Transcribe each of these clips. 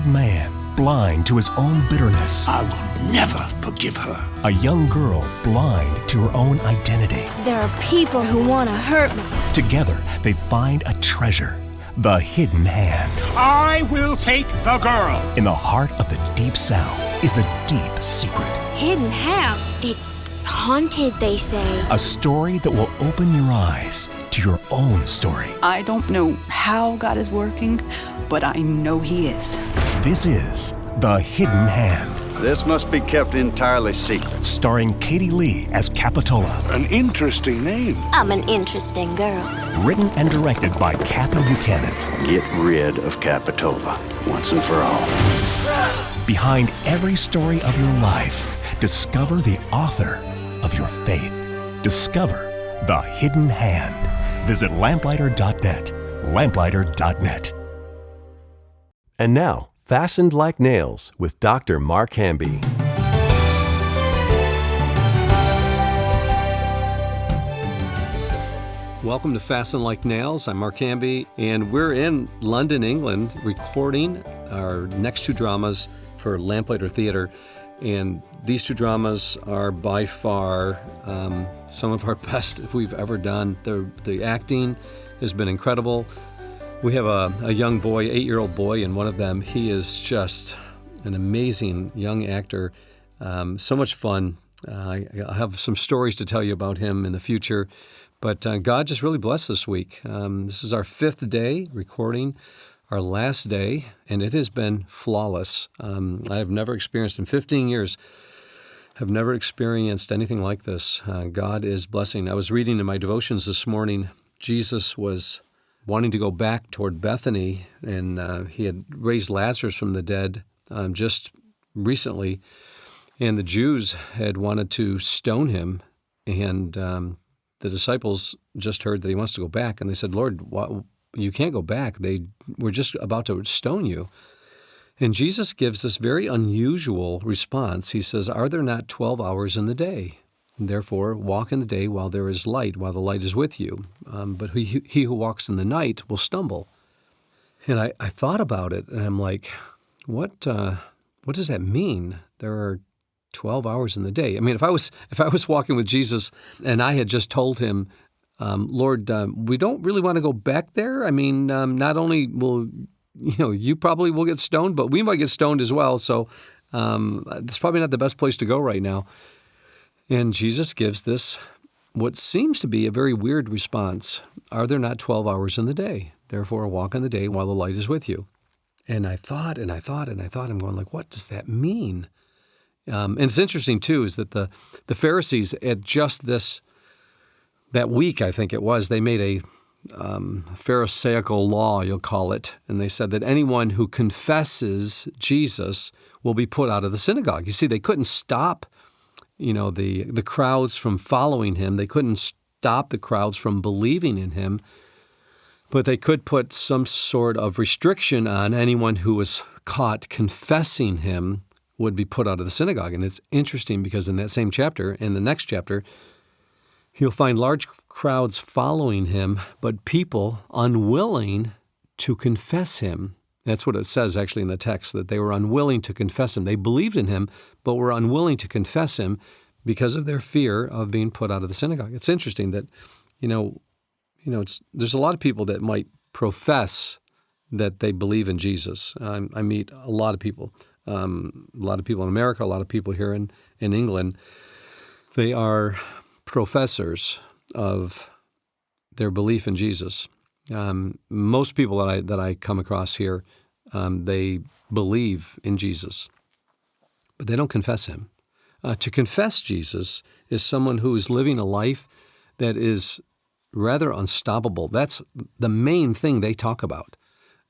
old man blind to his own bitterness. I will never forgive her. A young girl blind to her own identity. There are people who want to hurt me. Together, they find a treasure, the hidden hand. I will take the girl. In the heart of the Deep South is a deep secret. Hidden house. It's haunted, they say. A story that will open your eyes to your own story. I don't know how God is working, but I know He is. This is The Hidden Hand. This must be kept entirely secret. Starring Katie Lee as Capitola. An interesting name. I'm an interesting girl. Written and directed by Kathy Buchanan. Get rid of Capitola once and for all. Behind every story of your life, discover the author of your faith. Discover The Hidden Hand. Visit lamplighter.net. Lamplighter.net. And now, Fastened Like Nails with Dr. Mark Hamby. Welcome to Fastened Like Nails. I'm Mark Hamby, and we're in London, England, recording our next two dramas for Lamplighter Theatre. And these two dramas are by far some of our best we've ever done. The acting has been incredible. We have a young boy, 8-year-old boy, and one of them, he is just an amazing young actor. So much fun. I have some stories to tell you about him in the future. But God just really blessed this week. This is our 5th day recording, our last day, and it has been flawless. I have never experienced, in 15 years, have never experienced anything like this. God is blessing. I was reading in my devotions this morning, Jesus was wanting to go back toward Bethany, and he had raised Lazarus from the dead just recently, and the Jews had wanted to stone him, and the disciples just heard that he wants to go back, and they said, Lord, you can't go back. We're just about to stone you. And Jesus gives this very unusual response. He says, are there not 12 hours in the day? Therefore, walk in the day while there is light, while the light is with you. But he who walks in the night will stumble. And I thought about it, and I'm like, what does that mean? There are 12 hours in the day. I mean, if I was walking with Jesus and I had just told him, Lord, we don't really want to go back there. I mean, not only will you probably will get stoned, but we might get stoned as well. So it's probably not the best place to go right now. And Jesus gives this, what seems to be a very weird response. Are there not 12 hours in the day? Therefore, walk in the day while the light is with you. And I thought, I'm going like, what does that mean? And it's interesting, too, is that the Pharisees at just that week, I think it was, they made a Pharisaical law, you'll call it, and they said that anyone who confesses Jesus will be put out of the synagogue. You see, they couldn't stop the crowds from following him. They couldn't stop the crowds from believing in him, but they could put some sort of restriction on anyone who was caught confessing him would be put out of the synagogue. And it's interesting because in that same chapter, in the next chapter, you'll find large crowds following him, but people unwilling to confess him. That's what it says actually in the text, that they were unwilling to confess him. They believed in him, but were unwilling to confess him because of their fear of being put out of the synagogue. It's interesting that, there's a lot of people that might profess that they believe in Jesus. I meet a lot of people in America, a lot of people here in England. They are professors of their belief in Jesus. Most people that I come across here, they believe in Jesus, but they don't confess him. To confess Jesus is someone who is living a life that is rather unstoppable. That's the main thing they talk about.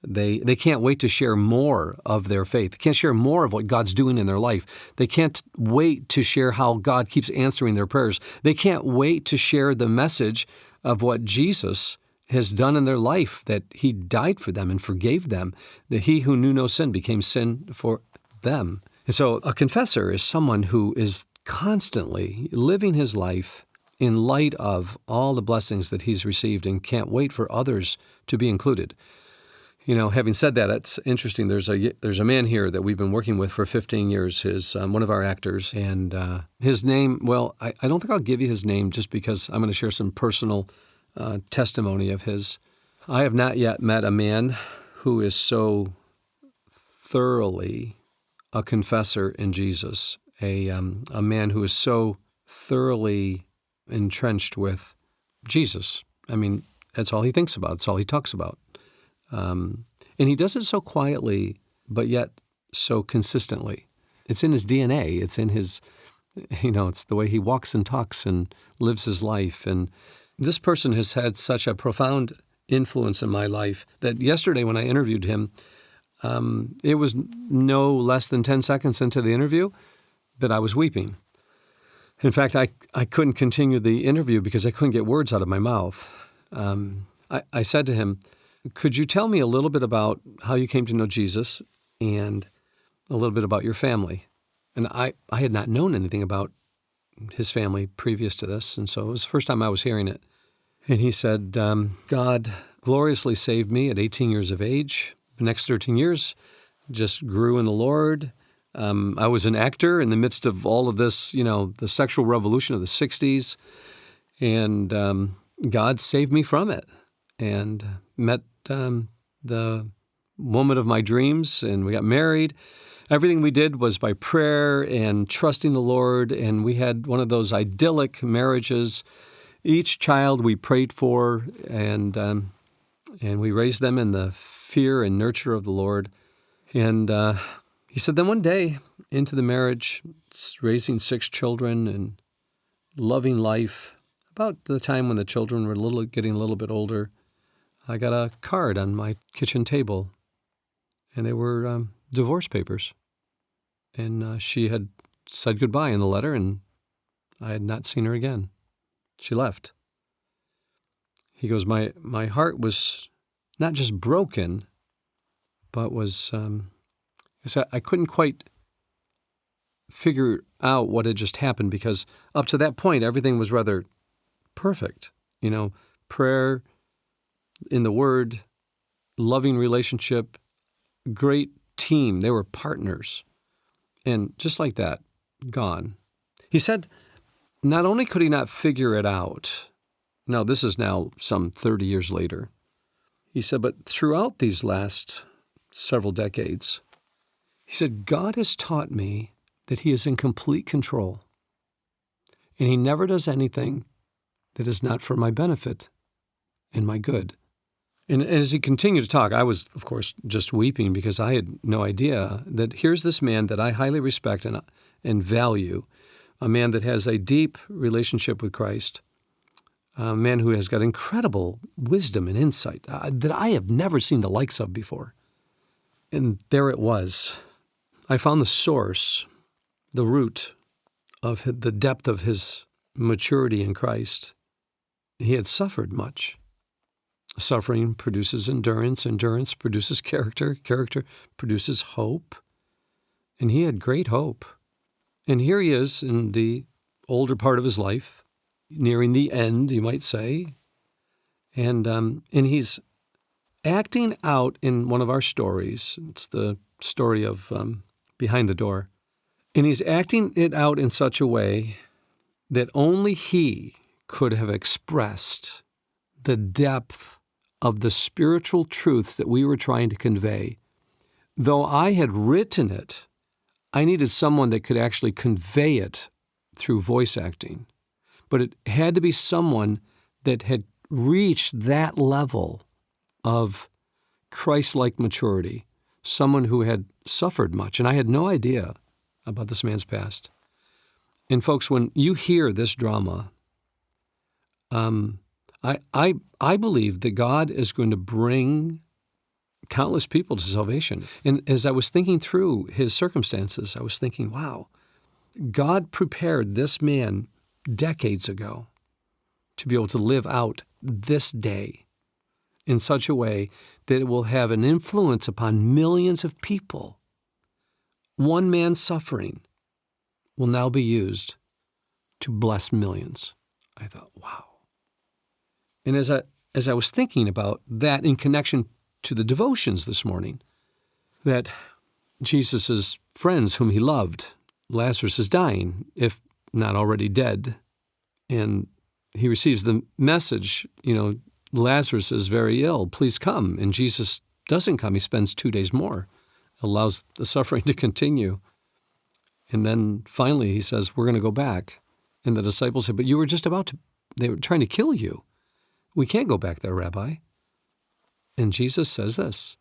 They can't wait to share more of their faith. They can't share more of what God's doing in their life. They can't wait to share how God keeps answering their prayers. They can't wait to share the message of what Jesus has done in their life, that he died for them and forgave them, that he who knew no sin became sin for them. And so a confessor is someone who is constantly living his life in light of all the blessings that he's received and can't wait for others to be included. Having said that, it's interesting. There's a man here that we've been working with for 15 years. His one of our actors, and his name. Well, I don't think I'll give you his name just because I'm going to share some personal testimony of his. I have not yet met a man who is so thoroughly a confessor in Jesus, a man who is so thoroughly entrenched with Jesus. I mean, that's all he thinks about. It's all he talks about. And he does it so quietly, but yet so consistently. It's in his DNA. It's in his, it's the way he walks and talks and lives his life. And this person has had such a profound influence in my life that yesterday when I interviewed him, it was no less than 10 seconds into the interview that I was weeping. In fact, I couldn't continue the interview because I couldn't get words out of my mouth. I said to him, could you tell me a little bit about how you came to know Jesus and a little bit about your family? And I had not known anything about his family previous to this, and so it was the first time I was hearing it. And he said, God gloriously saved me at 18 years of age. The next 13 years just grew in the Lord. I was an actor in the midst of all of this, the sexual revolution of the 60s, and God saved me from it and met the woman of my dreams, and we got married. Everything we did was by prayer and trusting the Lord, and we had one of those idyllic marriages. Each child we prayed for, and we raised them in the fear and nurture of the Lord. And he said, then one day into the marriage, raising 6 children and loving life, about the time when the children were getting a little bit older, I got a card on my kitchen table, and they were divorce papers. And she had said goodbye in the letter, and I had not seen her again. She left. He goes, my heart was not just broken, but was, I couldn't quite figure out what had just happened because up to that point, everything was rather perfect. Prayer, in the Word, loving relationship, great team. They were partners. And just like that, gone. He said not only could he not figure it out, now this is now some 30 years later, he said, but throughout these last several decades, he said, God has taught me that he is in complete control, and he never does anything that is not for my benefit and my good. And as he continued to talk, I was, of course, just weeping because I had no idea that here's this man that I highly respect and value, a man that has a deep relationship with Christ, a man who has got incredible wisdom and insight that I have never seen the likes of before. And there it was. I found the source, the root of the depth of his maturity in Christ. He had suffered much. Suffering produces endurance. Endurance produces character. Character produces hope. And he had great hope. And here he is in the older part of his life, nearing the end, you might say. And he's acting out in one of our stories. It's the story of Behind the Door. And he's acting it out in such a way that only he could have expressed the depth of the spiritual truths that we were trying to convey. Though I had written it, I needed someone that could actually convey it through voice acting. But it had to be someone that had reached that level of Christ-like maturity, someone who had suffered much. And I had no idea about this man's past. And folks, when you hear this drama, I believe that God is going to bring countless people to salvation. And as I was thinking through his circumstances, I was thinking, wow, God prepared this man decades ago to be able to live out this day in such a way that it will have an influence upon millions of people. One man's suffering will now be used to bless millions. I thought, wow. And as I was thinking about that in connection to the devotions this morning, that Jesus' friends whom he loved, Lazarus is dying, if not already dead. And he receives the message, Lazarus is very ill, please come. And Jesus doesn't come. He spends 2 days more, allows the suffering to continue. And then finally he says, we're going to go back. And the disciples said, but you were just they were trying to kill you. We can't go back there, Rabbi. And Jesus says this,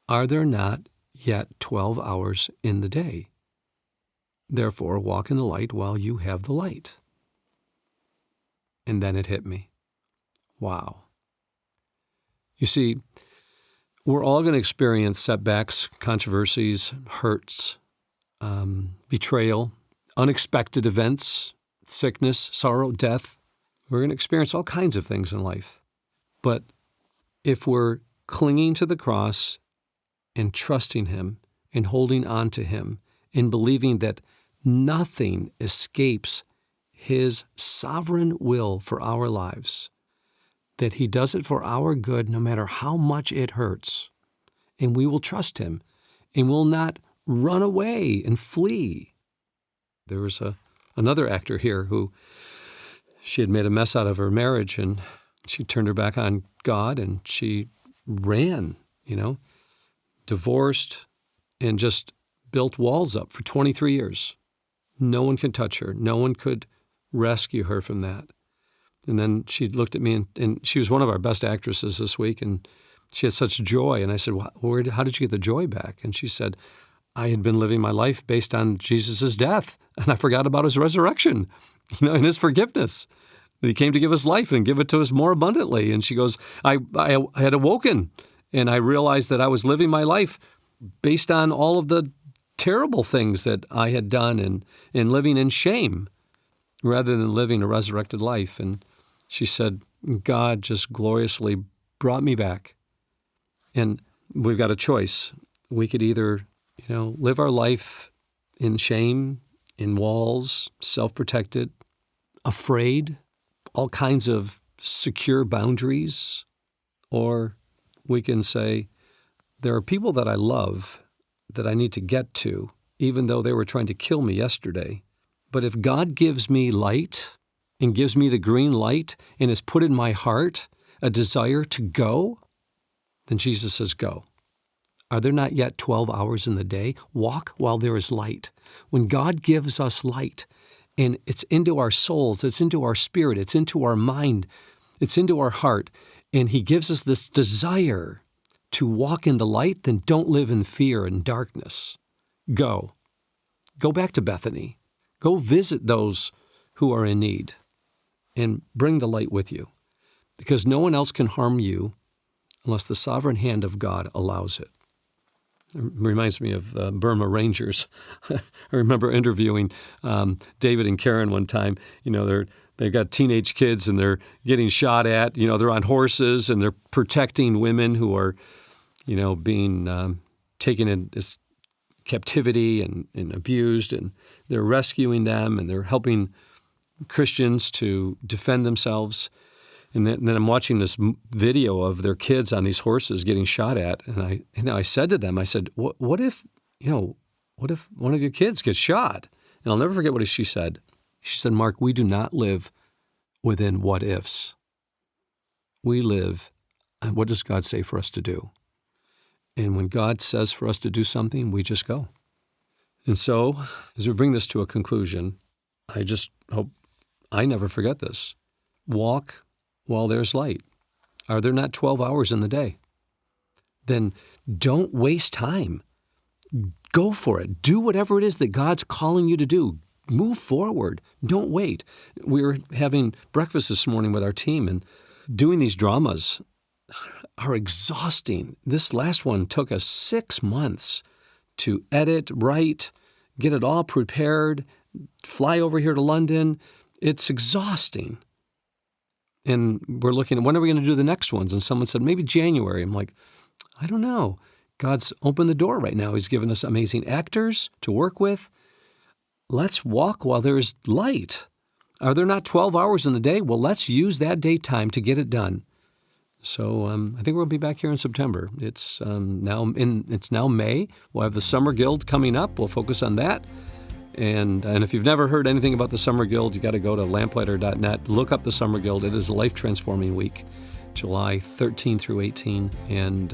are there not yet 12 hours in the day? Therefore, walk in the light while you have the light. And then it hit me. Wow. You see, we're all going to experience setbacks, controversies, hurts, betrayal, unexpected events, sickness, sorrow, death. We're going to experience all kinds of things in life. But if we're clinging to the cross and trusting him and holding on to him and believing that nothing escapes his sovereign will for our lives, that he does it for our good no matter how much it hurts, and we will trust him and will not run away and flee. There was another actor here who she had made a mess out of her marriage, and she turned her back on God, and she ran, divorced, and just built walls up for 23 years. No one could touch her. No one could rescue her from that. And then she looked at me, and she was one of our best actresses this week, and she had such joy. And I said, how did you get the joy back? And she said, I had been living my life based on Jesus' death, and I forgot about his resurrection, and his forgiveness. He came to give us life and give it to us more abundantly. And she goes, I had awoken, and I realized that I was living my life based on all of the terrible things that I had done and living in shame rather than living a resurrected life. And she said, God just gloriously brought me back. And we've got a choice. We could either, live our life in shame, in walls, self-protected, afraid, all kinds of secure boundaries, or we can say, there are people that I love that I need to get to, even though they were trying to kill me yesterday. But if God gives me light and gives me the green light and has put in my heart a desire to go, then Jesus says, go. Are there not yet 12 hours in the day? Walk while there is light. When God gives us light, and it's into our souls, it's into our spirit, it's into our mind, it's into our heart, and he gives us this desire to walk in the light, then don't live in fear and darkness. Go. Go back to Bethany. Go visit those who are in need and bring the light with you, because no one else can harm you unless the sovereign hand of God allows it. It reminds me of the Burma Rangers. I remember interviewing David and Karen one time. They've got teenage kids and they're getting shot at. They're on horses and they're protecting women who are, being taken in this captivity and abused, and they're rescuing them and they're helping Christians to defend themselves. And then I'm watching this video of their kids on these horses getting shot at, and I said to them, I said, what if one of your kids gets shot? And I'll never forget what she said. She said, Mark, we do not live within what ifs. We live, and what does God say for us to do? And when God says for us to do something, we just go. And so, as we bring this to a conclusion, I just hope I never forget this. Walk while there's light. Are there not 12 hours in the day? Then don't waste time. Go for it. Do whatever it is that God's calling you to do. Move forward. Don't wait. We were having breakfast this morning with our team, and doing these dramas are exhausting. This last one took us 6 months to edit, write, get it all prepared, fly over here to London. It's exhausting. And we're looking at when are we going to do the next ones? And someone said, maybe January. I'm like, I don't know. God's opened the door right now. He's given us amazing actors to work with. Let's walk while there's light. Are there not 12 hours in the day? Well, let's use that daytime to get it done So I think we'll be back here in September. It's now May. We'll have the Summer Guild coming up. We'll focus on that. And if you've never heard anything about the Summer Guild, you got to go to lamplighter.net. Look up the Summer Guild. It is a life-transforming week, July 13 through 18. And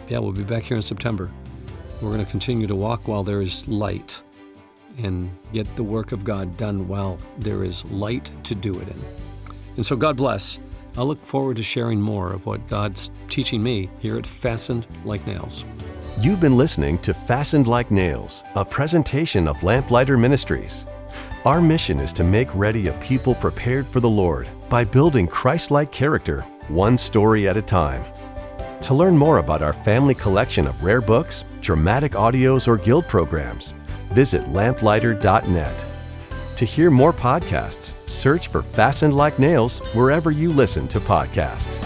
we'll be back here in September. We're going to continue to walk while there is light and get the work of God done while there is light to do it in. And so God bless. I'll look forward to sharing more of what God's teaching me here at Fastened Like Nails. You've been listening to Fastened Like Nails, a presentation of Lamplighter Ministries. Our mission is to make ready a people prepared for the Lord by building Christ-like character, one story at a time. To learn more about our family collection of rare books, dramatic audios, or guild programs, visit lamplighter.net. To hear more podcasts, search for Fastened Like Nails wherever you listen to podcasts.